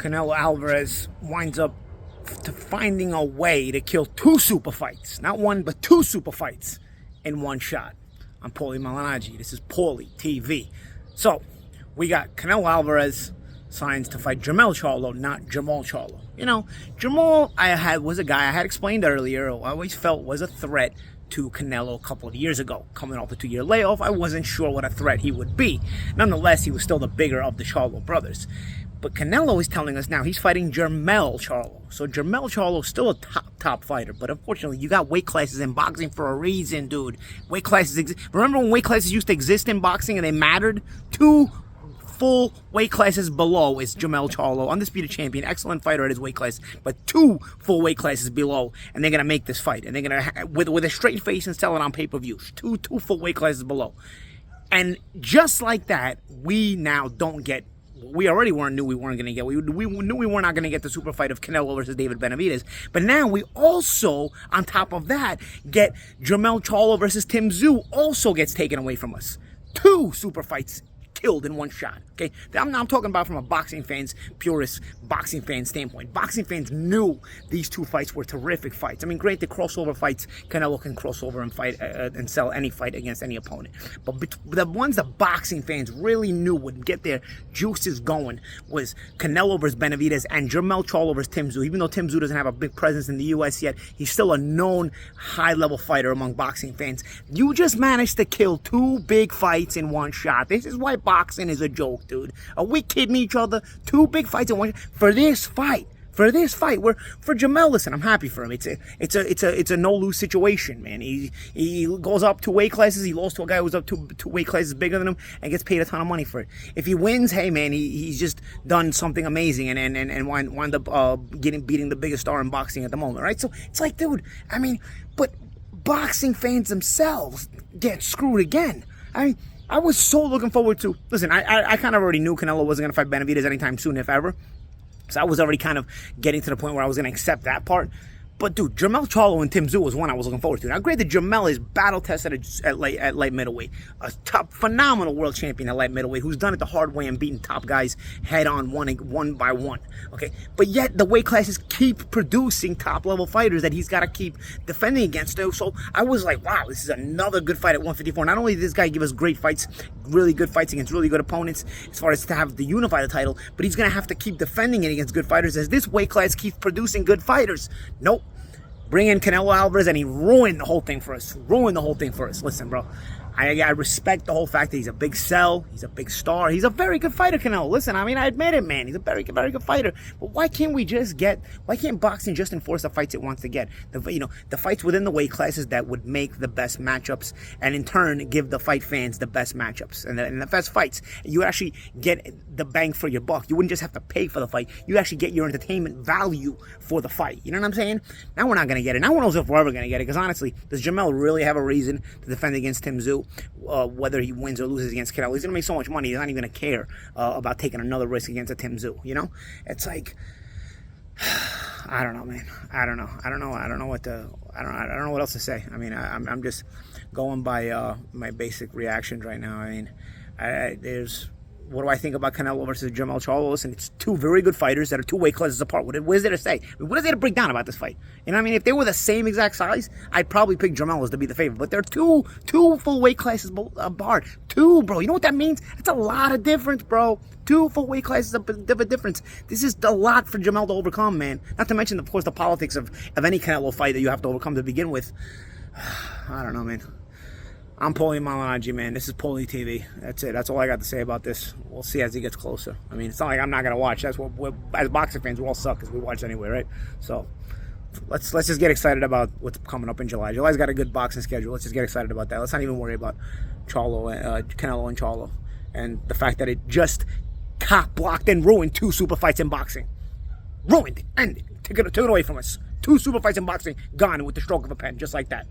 Canelo Alvarez winds up finding a way to kill two super fights. Not one, but two super fights in one shot. I'm Paulie Malignaggi. This is Paulie TV. So, we got Canelo Alvarez signs to fight Jermell Charlo, not Jermell Charlo. You know, Jermell was a guy I had explained earlier, I always felt was a threat to Canelo a couple of years ago. Coming off the 2-year layoff, I wasn't sure what a threat he would be. Nonetheless, he was still the bigger of the Charlo brothers. But Canelo is telling us now he's fighting Jermell Charlo. So Jermell Charlo is still a top fighter. But unfortunately, you got weight classes in boxing for a reason, dude. Weight classes remember when weight classes used to exist in boxing and they mattered? Two full weight classes below is Jermell Charlo, undisputed champion, excellent fighter at his weight class, but two full weight classes below, and they're gonna make this fight, and they're gonna with a straight face and sell it on pay-per-view. Two full weight classes below, and just like that, we now don't get. We already knew we weren't going to get. We knew we were not going to get the super fight of Canelo versus David Benavidez. But now we also, on top of that, get Jermell Charlo versus Tim Tszyu also gets taken away from us. Two super fights killed in one shot. Okay, I'm talking about from a boxing fan's purist boxing fan standpoint. Boxing fans knew these two fights were terrific fights. I mean, granted, crossover fights, Canelo can cross over and fight and sell any fight against any opponent. But the ones that boxing fans really knew would get their juices going was Canelo versus Benavidez and Jermell Charlo versus Tim Tszyu. Even though Tim Tszyu doesn't have a big presence in the U.S. yet, he's still a known high-level fighter among boxing fans. You just managed to kill two big fights in one shot. This is why boxing is a joke, dude. Are we kidding each other? Two big fights in one for this fight. For Jermell, listen, I'm happy for him. It's a no-lose situation, man. He goes up 2 weight classes. He lost to a guy who's up two weight classes bigger than him and gets paid a ton of money for it. If he wins, hey man, he's just done something amazing and wind up beating the biggest star in boxing at the moment, right? So it's like, dude, I mean, but boxing fans themselves get screwed again. I mean, I was so looking forward to. Listen, I kind of already knew Canelo wasn't going to fight Benavidez anytime soon, if ever. So I was already kind of getting to the point where I was going to accept that part. But, dude, Jermell Charlo and Tim Tszyu was one I was looking forward to. Now, granted, Jermell is battle-tested at light middleweight. A top, phenomenal world champion at light middleweight who's done it the hard way and beaten top guys head-on one by one. Okay? But yet, the weight classes keep producing top-level fighters that he's got to keep defending against. So I was like, wow, this is another good fight at 154. Not only did this guy give us great fights, really good fights against really good opponents as far as to have to unify the title, but he's going to have to keep defending it against good fighters as this weight class keeps producing good fighters. Nope. Bring in Canelo Alvarez and he ruined the whole thing for us. Listen, bro. I respect the whole fact that he's a big sell. He's a big star. He's a very good fighter, Canelo. Listen, I mean, I admit it, man. He's a very good fighter. But why can't boxing just enforce the fights it wants to get? The fights within the weight classes that would make the best matchups and in turn give the fight fans the best matchups and the best fights. You actually get the bang for your buck. You wouldn't just have to pay for the fight. You actually get your entertainment value for the fight. You know what I'm saying? Now we're not going to get it. Now who knows if we're ever going to get it? Because honestly, does Jermell really have a reason to defend against Tim Tszyu? Whether he wins or loses against Canelo, he's gonna make so much money. He's not even gonna care about taking another risk against a Tim Tszyu. You know, it's like I don't know, man. I don't know what else to say. I mean, I'm just going by my basic reactions right now. I mean, what do I think about Canelo versus Jermell Charlo? Listen, it's two very good fighters that are 2 weight classes apart. What is there to say? I mean, what is there to break down about this fight? You know what I mean? If they were the same exact size, I'd probably pick Jermell as to be the favorite. But they're two full weight classes apart. 2, bro. You know what that means? That's a lot of difference, bro. 2 full weight classes of a difference. This is a lot for Jermell to overcome, man. Not to mention, of course, the politics of any Canelo fight that you have to overcome to begin with. I don't know, man. I'm Paulie Malignaggi, man. This is Paulie TV. That's it. That's all I got to say about this. We'll see as he gets closer. I mean, it's not like I'm not going to watch. That's what as boxing fans, we all suck because we watch anyway, right? So let's just get excited about what's coming up in July. July's got a good boxing schedule. Let's just get excited about that. Let's not even worry about Canelo and Charlo. And the fact that it just blocked and ruined 2 super fights in boxing. Ruined it. Ended. Took it away from us. 2 super fights in boxing gone with the stroke of a pen, just like that.